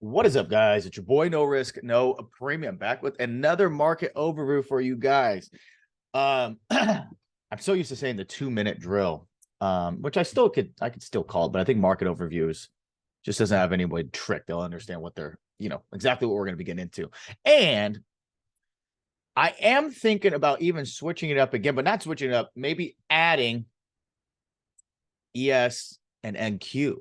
What is up, guys? It's your boy No Risk, No Premium, back with another market overview for you guys. I'm so used to saying the 2-minute drill, which I could still call it, but I think market overviews just doesn't have any way to trick. They'll understand what they're, exactly what we're going to be getting into. And I am thinking about even switching it up again, but not switching it up, maybe adding ES and NQ.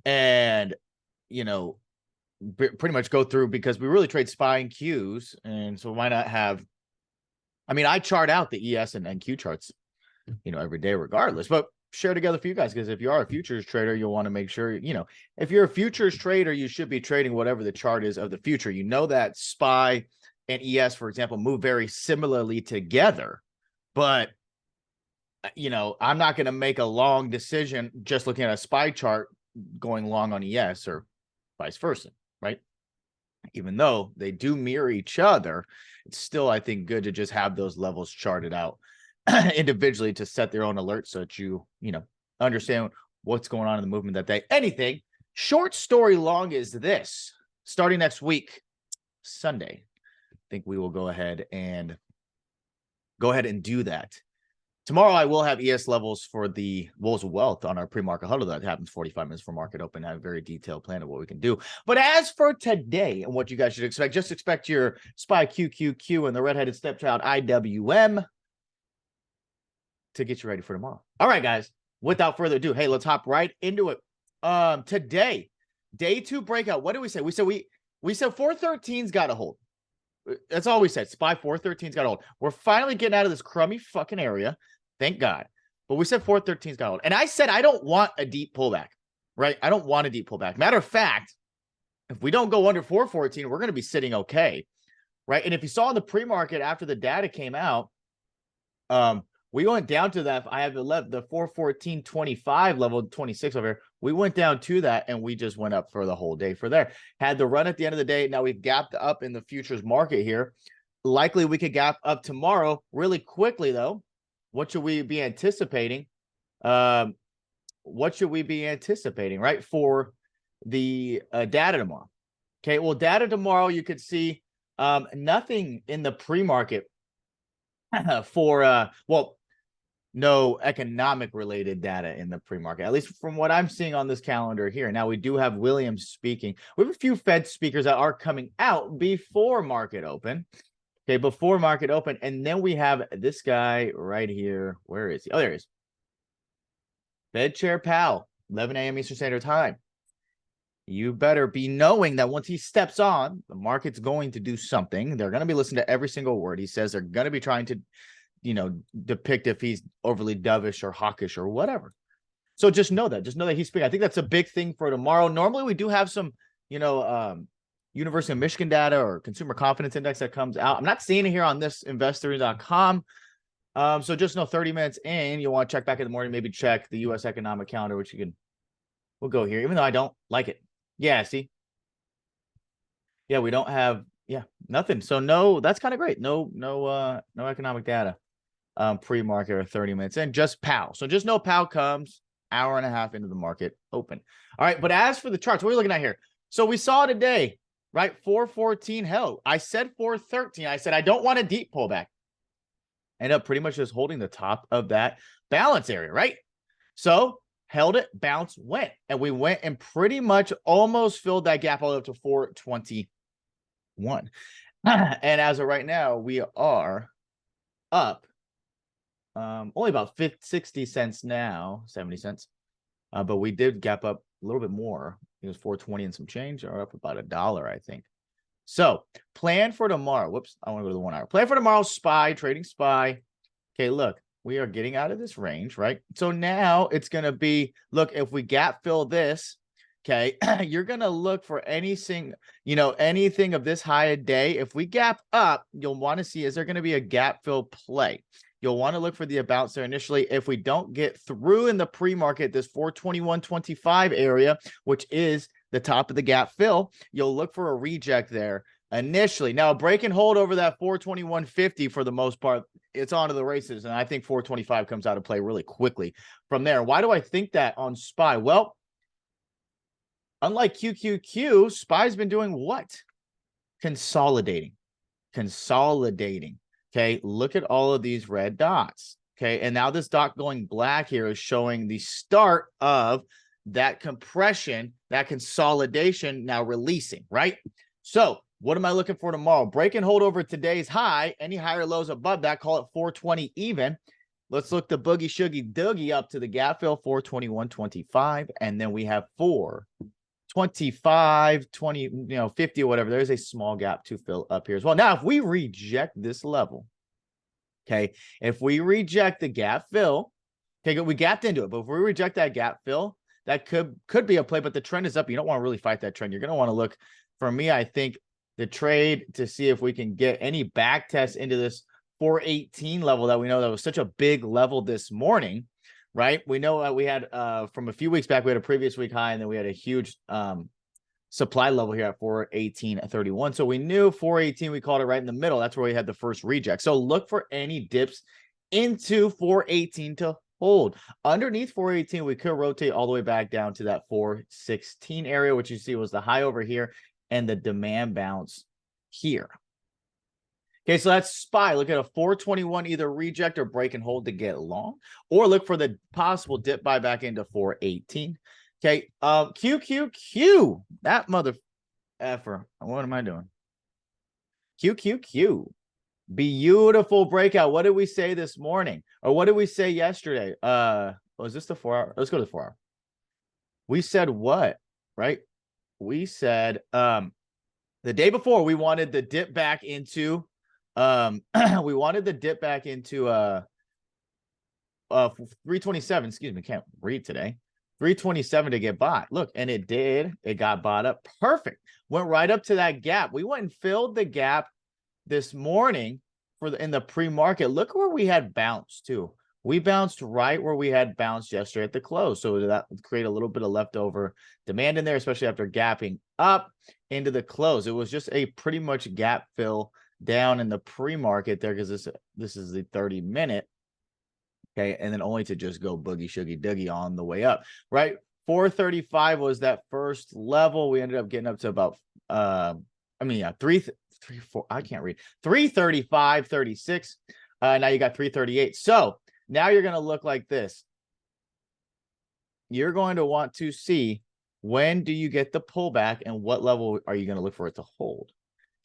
And pretty much go through, because we really trade SPY and Qs. And so why not have, I chart out the ES and NQ charts, every day regardless, but share together for you guys. Because if you are a futures trader, you'll want to make sure, if you're a futures trader, you should be trading whatever the chart is of the future. You know that SPY and ES, for example, move very similarly together, but I'm not going to make a long decision just looking at a SPY chart going long on ES or vice versa, right? Even though they do mirror each other, it's still, I think, good to just have those levels charted out individually to set their own alerts so that you understand what's going on in the movement that day. Anything short story long is this: starting next week, Sunday, I think we will go ahead and do that. Tomorrow, I will have ES levels for the Wolves of Wealth on our pre-market huddle. That happens 45 minutes for market open. I have a very detailed plan of what we can do. But as for today and what you guys should expect, just expect your SPY QQQ and the redheaded stepchild IWM to get you ready for tomorrow. All right, guys, without further ado, hey, let's hop right into it. Today, day two breakout. What did we say? We said 413's got to hold. That's all we said. SPY 413's got to hold. We're finally getting out of this crummy fucking area. Thank God. But we said 413's got to hold. And I said I don't want a deep pullback, right? I don't want a deep pullback. Matter of fact, if we don't go under 414, we're going to be sitting okay, right? And if you saw in the pre-market after the data came out, we went down to that. I have the 414.25 level, 26 over here. We went down to that, and we just went up for the whole day for there. Had the run at the end of the day. Now we've gapped up in the futures market here. Likely we could gap up tomorrow really quickly, though. What should we be anticipating? Right, for the data tomorrow? Okay, well, data tomorrow, you could see nothing in the pre-market for, no economic related data in the pre-market, at least from what I'm seeing on this calendar here. Now, we do have Williams speaking. We have a few Fed speakers that are coming out before market open. Okay, before market open. And then we have this guy right here. Where is he? Oh, there he is. Fed Chair Powell, 11 a.m. Eastern Standard Time. You better be knowing that once he steps on, the market's going to do something. They're going to be listening to every single word he says. They're going to be trying to, depict if he's overly dovish or hawkish or whatever. So just know that. Just know that he's speaking. I think that's a big thing for tomorrow. Normally, we do have some, University of Michigan data or consumer confidence index that comes out. I'm not seeing it here on this investor.com. So just know 30 minutes in, you'll want to check back in the morning, maybe check the U.S. economic calendar, which we'll go here, even though I don't like it. Yeah, see? Yeah, we don't have, nothing. So no, that's kind of great. No economic data pre-market or 30 minutes in, just Powell. So just know Powell comes hour and a half into the market open. All right, but as for the charts, what are we looking at here? So we saw today, right? 414 held. I said 413. I said I don't want a deep pullback. End up pretty much just holding the top of that balance area, right? So held it, bounce, went. And we went and pretty much almost filled that gap all the way up to 421. And as of right now, we are up only about 60 cents now, 70 cents. But we did gap up a little bit more. It was 420 and some change, or up about $1, I think. So plan for tomorrow. Whoops, I want to go to the 1 hour. Plan for tomorrow, SPY, trading SPY. Okay, look, we are getting out of this range, right? So now it's going to be, look, if we gap fill this, okay, you're going to look for anything, anything of this high a day. If we gap up, you'll want to see, is there going to be a gap fill play? You'll want to look for the bounce there initially. If we don't get through in the pre-market, this 421.25 area, which is the top of the gap fill, you'll look for a reject there initially. Now, a break and hold over that 421.50 for the most part, it's on to the races. And I think 425 comes out of play really quickly from there. Why do I think that on SPY? Well, Unlike QQQ, SPY's been doing what? Consolidating. Okay, look at all of these red dots. Okay, and now this dot going black here is showing the start of that compression, that consolidation now releasing, right? So what am I looking for tomorrow? Break and hold over today's high. Any higher lows above that, call it 420 even. Let's look the boogie shoogie doogie up to the gap fill, 421.25, and then we have 425, 20, 50 or whatever. There's a small gap to fill up here as well. Now, if we reject this level, okay, if we reject the gap fill, okay, we gapped into it, but if we reject that gap fill, that could be a play, but the trend is up. You don't want to really fight that trend. You're going to want to look, for me, I think the trade to see if we can get any back test into this 418 level that we know that was such a big level this morning, right? We know we had from a few weeks back, we had a previous week high, and then we had a huge supply level here at 418.31. So we knew 418, we called it right in the middle. That's where we had the first reject. So look for any dips into 418 to hold. Underneath 418, we could rotate all the way back down to that 416 area, which you see was the high over here and the demand bounce here. Okay, so that's SPY. Look at a 421, either reject or break and hold to get long, or look for the possible dip buy back into 418. Okay, QQQ, that mother effer. What am I doing? QQQ, beautiful breakout. What did we say this morning? Or what did we say yesterday? Was this the 4 hour? Let's go to the 4 hour. We said what, right? We said the day before we wanted the dip back into we wanted the dip back into 327. Excuse me, can't read today. 327 to get bought. Look, and it did. It got bought up. Perfect. Went right up to that gap. We went and filled the gap this morning in the pre-market. Look where we had bounced too. We bounced right where we had bounced yesterday at the close. So that would create a little bit of leftover demand in there, especially after gapping up into the close. It was just a pretty much gap fill down in the pre-market there, because this is the 30-minute. Okay, and then only to just go boogie shoogie doogie on the way up, right? 435 was that first level. We ended up getting up to about 335, 36. Now you got 338. So now you're going to look like this. You're going to want to see, when do you get the pullback and what level are you going to look for it to hold?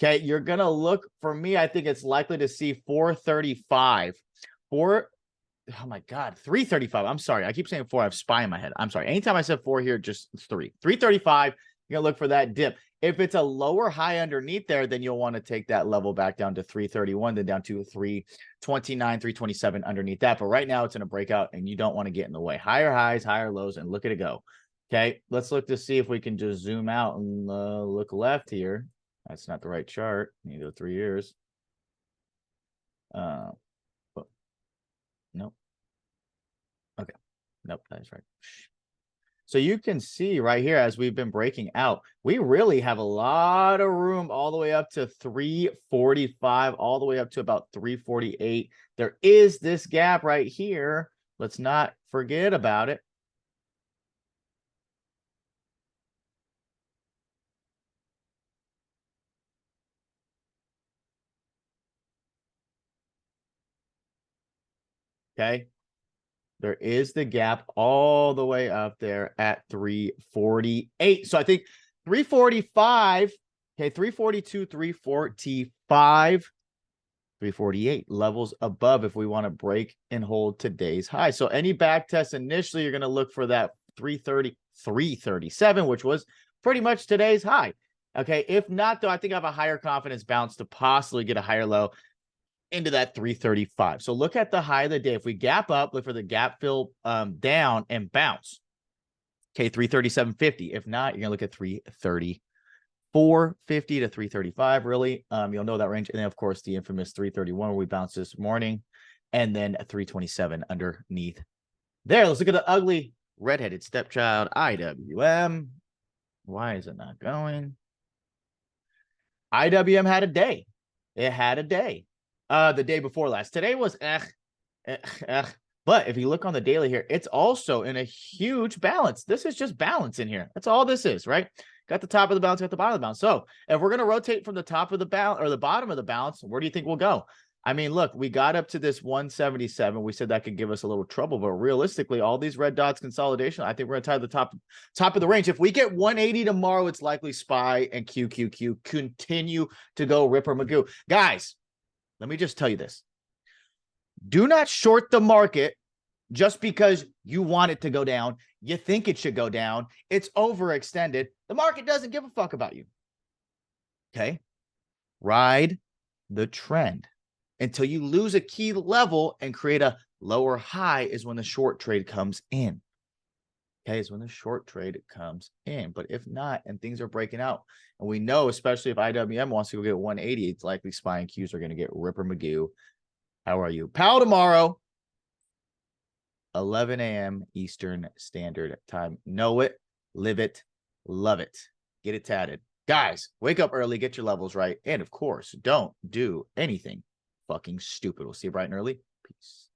Okay, you're going to look, for me, I think it's likely to see 435. Oh my God, 335. I'm sorry. I keep saying 4. I have SPY in my head. I'm sorry. Anytime I said 4 here, just 3. 335, you're going to look for that dip. If it's a lower high underneath there, then you'll want to take that level back down to 331, then down to 329, 327 underneath that. But right now it's in a breakout and you don't want to get in the way. Higher highs, higher lows, and look at it go. Okay, let's look to see if we can just zoom out and look left here. That's not the right chart. You go 3 years. Nope. Okay. Nope, that's right. So you can see right here, as we've been breaking out, we really have a lot of room all the way up to 345, all the way up to about 348. There is this gap right here. Let's not forget about it. Okay. There is the gap all the way up there at 348. So I think 345, okay, 342, 345, 348 levels above if we want to break and hold today's high. So any back test initially, you're going to look for that 330, 337, which was pretty much today's high. Okay, if not, though, I think I have a higher confidence bounce to possibly get a higher low into that 335. So look at the high of the day. If we gap up, look for the gap fill down and bounce. Okay, 337.50. If not, you're gonna look at 334.50 to 335. Really, you'll know that range. And then of course the infamous 331 where we bounced this morning, and then a 327 underneath there. Let's look at the ugly redheaded stepchild IWM. Why is it not going? IWM had a day. It had a day. The day before last. Today was but But if you look on the daily here, it's also in a huge balance. This is just balance in here. That's all this is, right? Got the top of the balance, got the bottom of the balance. So if we're going to rotate from the top of the balance or the bottom of the balance, where do you think we'll go? I mean, look, we got up to this 177. We said that could give us a little trouble, but realistically, all these red dots consolidation, I think we're going to tie the top of the range. If we get 180 tomorrow, it's likely SPY and QQQ continue to go Ripper Magoo. Guys, let me just tell you this. Do not short the market just because you want it to go down. You think it should go down. It's overextended. The market doesn't give a fuck about you. Okay? Ride the trend until you lose a key level and create a lower high is when the short trade comes in. Okay, is when the short trade comes in. But if not, and things are breaking out, and we know, especially if IWM wants to go get 180, it's likely SPY and Qs are going to get Ripper Magoo. How are you? Pal tomorrow, 11 a.m. Eastern Standard Time. Know it, live it, love it. Get it tatted. Guys, wake up early, get your levels right. And of course, don't do anything fucking stupid. We'll see you bright and early. Peace.